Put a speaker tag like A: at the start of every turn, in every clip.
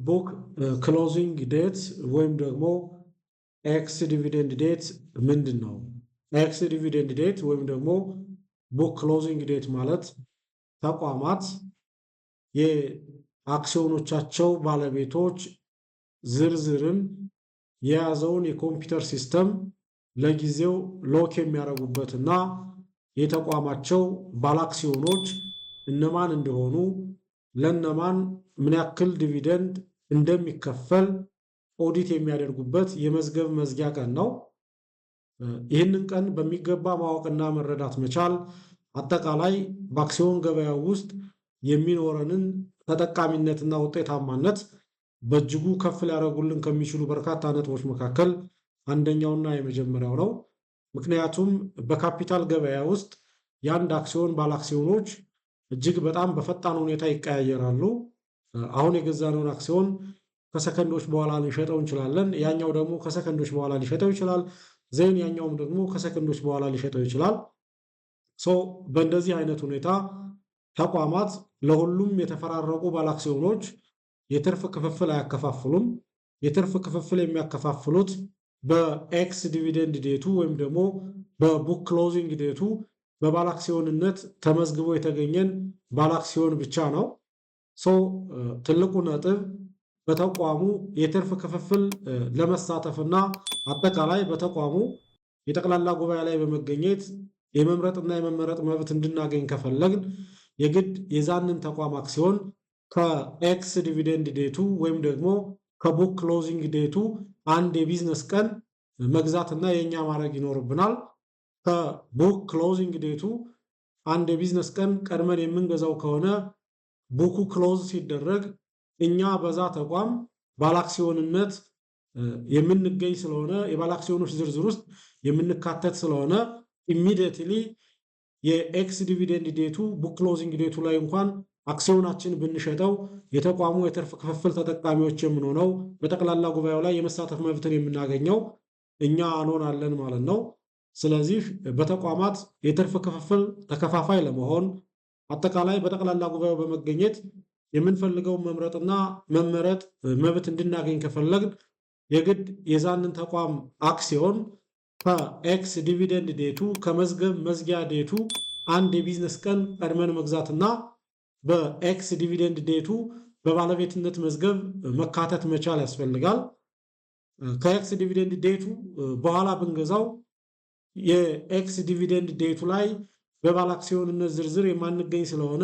A: ቡክ ክሎዚንግ ዴት ወይም ደግሞ ኤክስ ዲቪደንድ ዴት ምንድን ነው? ኤክስ ዲቪደንድ ዴት ወይም ደግሞ ቡክ ክሎዚንግ ዴት ማለት ተቋማት የአክሲዮኖቻቸው ባለቤቶች ዝርዝርን የያዘውን የኮምፒውተር ሲስተም ለጊዜው ሎክ የሚያደርጉበትና የተቋማቸው ባለአክሲዮኖች እነማን እንደሆኑ ለነማን ምን ያክል ዲቪደንድ እንደሚከፈል ኦዲት የሚያደርጉበት የመዝገብ መዝጊያ ቀን ነው። ይህንን ቀን በሚገባ ማወቅና መረዳት መቻል አጠቃላይ በአክሲዮን ገበያ ውስጥ የሚኖረንን ተጠቃሚነትና ውጤታማነት በእጅጉ ከፍ ሊያደርጉልን ከሚችሉ በርካታ ነጥቦች መካከል አንደኛውና የመጀመሪያው ነው። ምክንያቱም በካፒታል ገበያ ውስጥ የአንድ አክሲዮን ባለአክሲዮኖች እጅግ በጣም በፈጣን ሁኔታ ይቀያየራሉ። አሁን የገዛነውን አክሲዮን ከሰከንዶች በኋላ ሊሸጠው እንችላለን። ያኛው ደግሞ ከሰከንዶች በኋላ ሊሸጠው ይችላል። ዜን ያኛውም ደግሞ ከሰከንዶች በኋላ ሊሸጠው ይችላል። በእንደዚህ አይነት ሁኔታ ተቋማት ለሁሉም የተፈራረቁ ባለአክሲዮኖች የትርፍ ክፍፍል አያከፋፍሉም። የትርፍ ክፍፍል የሚያከፋፍሉት በኤክስ ዲቪደንድ ዴቱ ወይም ደግሞ በቡክ ክሎዚንግ ዴቱ በባለአክሲዮንነት ተመዝግቦ የተገኘን ባለአክሲዮን ብቻ ነው። ትልቁ ነጥብ በተቋሙ የትርፍ ክፍፍል ለመሳተፍና አጠቃላይ በተቋሙ የጠቅላላ ጉባኤ ላይ በመገኘት የመምረጥና የመመረጥ መብት እንድናገኝ ከፈለግን የግድ የዛንን ተቋም አክሲዮን ከኤክስ ዲቪደንድ ዴቱ ወይም ደግሞ ከቡክ ክሎዚንግ ዴቱ አንድ የቢዝነስ ቀን መግዛትና የኛ ማድረግ ይኖርብናል። ከቡክ ክሎዚንግ ዴቱ አንድ የቢዝነስ ቀን ቀድመን የምንገዛው ከሆነ ቡኩ ክሎዝ ሲደረግ እኛ በዛ ተቋም ባለአክሲዮንነት የምንገኝ ስለሆነ የባለአክሲዮኖች ዝርዝር ውስጥ የምንካተት ስለሆነ ኢሚዲየትሊ የኤክስ ዲቪደንድ ዴቱ ቡክ ክሎዚንግ ዴቱ ላይ እንኳን አክሲዮናችን ብንሸጠው የተቋሙ የትርፍ ክፍፍል ተጠቃሚዎች የምንሆነው በጠቅላላ ጉባኤው ላይ የመሳተፍ መብትን የምናገኘው እኛ እንሆናለን ማለት ነው። ስለዚህ በተቋማት የትርፍ ክፍፍል ተከፋፋይ ለመሆን አጠቃላይ በጠቅላላ ጉባኤው በመገኘት የምንፈልገውን መምረጥና መመረጥ መብት እንድናገኝ ከፈለግን የግድ የዛንን ተቋም አክሲዮን ከኤክስ ዲቪደንድ ዴቱ ከመዝገብ መዝጊያ ዴቱ አንድ የቢዝነስ ቀን ቀድመን መግዛትና በኤክስ ዲቪደንድ ዴቱ በባለቤትነት መዝገብ መካተት መቻል ያስፈልጋል። ከኤክስ ዲቪደንድ ዴቱ በኋላ ብንገዛው የኤክስ ዲቪደንድ ዴቱ ላይ በባለአክሲዮንነት ዝርዝር የማንገኝ ስለሆነ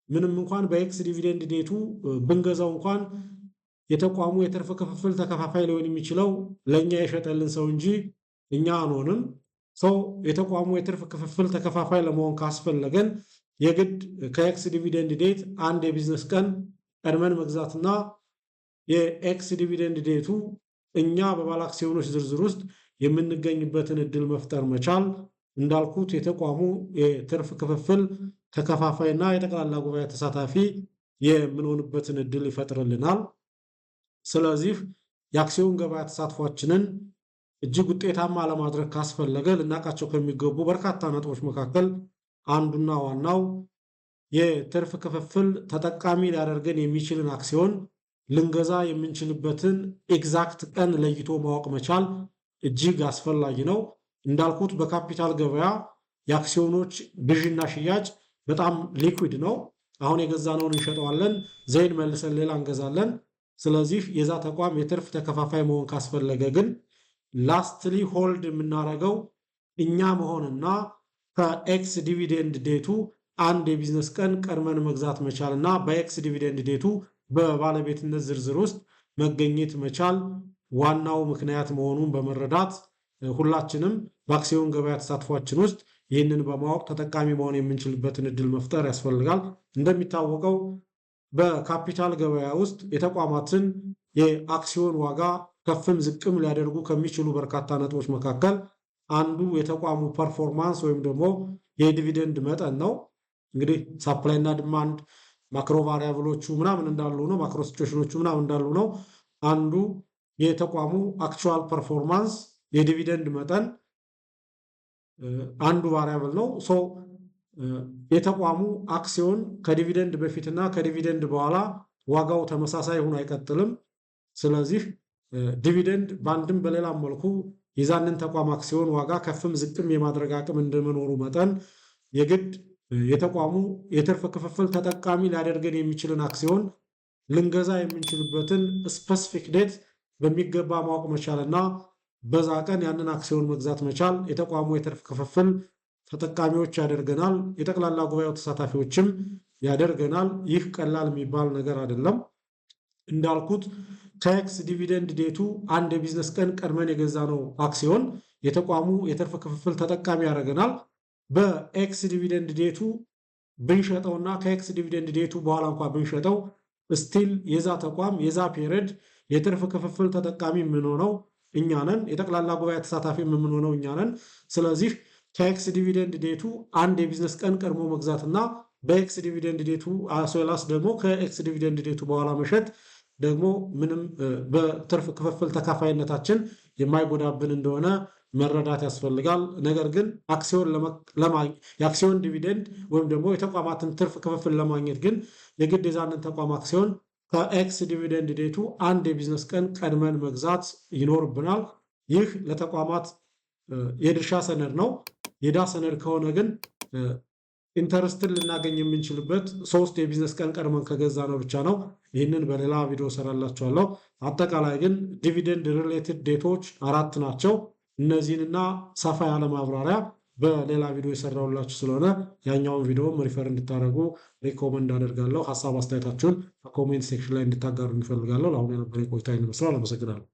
A: ምንም እንኳን በኤክስ ዲቪደንድ ዴቱ ብንገዛው እንኳን የተቋሙ የትርፍ ክፍፍል ተከፋፋይ ሊሆን የሚችለው ለእኛ የሸጠልን ሰው እንጂ እኛ አንሆንም። የተቋሙ የትርፍ ክፍፍል ተከፋፋይ ለመሆን ካስፈለገን የግድ ከኤክስ ዲቪደንድ ዴት አንድ የቢዝነስ ቀን ቀድመን መግዛትና የኤክስ ዲቪደንድ ዴቱ እኛ በባለአክሲዮኖች ዝርዝር ውስጥ የምንገኝበትን እድል መፍጠር መቻል እንዳልኩት የተቋሙ የትርፍ ክፍፍል ተከፋፋይና የጠቅላላ ጉባኤ ተሳታፊ የምንሆንበትን እድል ይፈጥርልናል። ስለዚህ የአክሲዮን ገበያ ተሳትፏችንን እጅግ ውጤታማ ለማድረግ ካስፈለገ ልናውቃቸው ከሚገቡ በርካታ ነጥቦች መካከል አንዱና ዋናው የትርፍ ክፍፍል ተጠቃሚ ሊያደርገን የሚችልን አክሲዮን ልንገዛ የምንችልበትን ኤግዛክት ቀን ለይቶ ማወቅ መቻል እጅግ አስፈላጊ ነው። እንዳልኩት በካፒታል ገበያ የአክሲዮኖች ግዥና ሽያጭ በጣም ሊኩዊድ ነው። አሁን የገዛነውን እንሸጠዋለን፣ ዘይን መልሰን ሌላ እንገዛለን። ስለዚህ የዛ ተቋም የትርፍ ተከፋፋይ መሆን ካስፈለገ ግን ላስትሊ ሆልድ የምናደርገው እኛ መሆንና ከኤክስ ዲቪደንድ ዴቱ አንድ የቢዝነስ ቀን ቀድመን መግዛት መቻልና በኤክስ ዲቪደንድ ዴቱ በባለቤትነት ዝርዝር ውስጥ መገኘት መቻል ዋናው ምክንያት መሆኑን በመረዳት ሁላችንም በአክሲዮን ገበያ ተሳትፏችን ውስጥ ይህንን በማወቅ ተጠቃሚ መሆን የምንችልበትን እድል መፍጠር ያስፈልጋል። እንደሚታወቀው በካፒታል ገበያ ውስጥ የተቋማትን የአክሲዮን ዋጋ ከፍም ዝቅም ሊያደርጉ ከሚችሉ በርካታ ነጥቦች መካከል አንዱ የተቋሙ ፐርፎርማንስ ወይም ደግሞ የዲቪደንድ መጠን ነው። እንግዲህ ሳፕላይ እና ዲማንድ ማክሮ ቫሪያብሎቹ ምናምን እንዳሉ ነው፣ ማክሮ ሲቹዌሽኖቹ ምናምን እንዳሉ ነው። አንዱ የተቋሙ አክቹዋል ፐርፎርማንስ የዲቪደንድ መጠን አንዱ ቫሪያብል ነው። የተቋሙ አክሲዮን ከዲቪደንድ በፊትና ከዲቪደንድ በኋላ ዋጋው ተመሳሳይ ሆኖ አይቀጥልም። ስለዚህ ዲቪደንድ በአንድም በሌላም መልኩ የዛንን ተቋም አክሲዮን ዋጋ ከፍም ዝቅም የማድረግ አቅም እንደመኖሩ መጠን የግድ የተቋሙ የትርፍ ክፍፍል ተጠቃሚ ሊያደርገን የሚችልን አክሲዮን ልንገዛ የምንችልበትን ስፔሲፊክ ዴት በሚገባ ማወቅ መቻልና በዛ ቀን ያንን አክሲዮን መግዛት መቻል የተቋሙ የትርፍ ክፍፍል ተጠቃሚዎች ያደርገናል። የጠቅላላ ጉባኤው ተሳታፊዎችም ያደርገናል። ይህ ቀላል የሚባል ነገር አይደለም። እንዳልኩት ከኤክስ ዲቪደንድ ዴቱ አንድ የቢዝነስ ቀን ቀድመን የገዛ ነው አክሲዮን የተቋሙ የትርፍ ክፍፍል ተጠቃሚ ያደርገናል። በኤክስ ዲቪደንድ ዴቱ ብንሸጠውና ከኤክስ ዲቪደንድ ዴቱ በኋላ እንኳ ብንሸጠው ስቲል የዛ ተቋም የዛ ፔሪድ የትርፍ ክፍፍል ተጠቃሚ የምንሆነው እኛ ነን። የጠቅላላ ጉባኤ ተሳታፊ የምንሆነው እኛ ነን። ስለዚህ ከኤክስ ዲቪደንድ ዴቱ አንድ የቢዝነስ ቀን ቀድሞ መግዛትና በኤክስ ዲቪደንድ ዴቱ አሶላስ ደግሞ ከኤክስ ዲቪደንድ ዴቱ በኋላ መሸጥ ደግሞ ምንም በትርፍ ክፍፍል ተካፋይነታችን የማይጎዳብን እንደሆነ መረዳት ያስፈልጋል። ነገር ግን የአክሲዮን ዲቪደንድ ወይም ደግሞ የተቋማትን ትርፍ ክፍፍል ለማግኘት ግን የግድ የዛንን ተቋም አክሲዮን ከኤክስ ዲቪደንድ ዴቱ አንድ የቢዝነስ ቀን ቀድመን መግዛት ይኖርብናል። ይህ ለተቋማት የድርሻ ሰነድ ነው። የዕዳ ሰነድ ከሆነ ግን ኢንተረስትን ልናገኝ የምንችልበት 3 የቢዝነስ ቀን ቀድመን ከገዛ ነው ብቻ ነው። ይህንን በሌላ ቪዲዮ ሰራላችኋለሁ። አጠቃላይ ግን ዲቪደንድ ሪሌትድ ዴቶች 4 ናቸው። እነዚህንና ሰፋ ያለ ማብራሪያ በሌላ ቪዲዮ የሰራሁላችሁ ስለሆነ ያኛውን ቪዲዮም ሪፈር እንድታደርጉ ሪኮመንድ አደርጋለሁ። ሀሳብ አስተያየታችሁን በኮሜንት ሴክሽን ላይ እንድታጋሩ እንፈልጋለሁ። ለአሁኑ የነበረኝ ቆይታ ይመስላል። አመሰግናለሁ።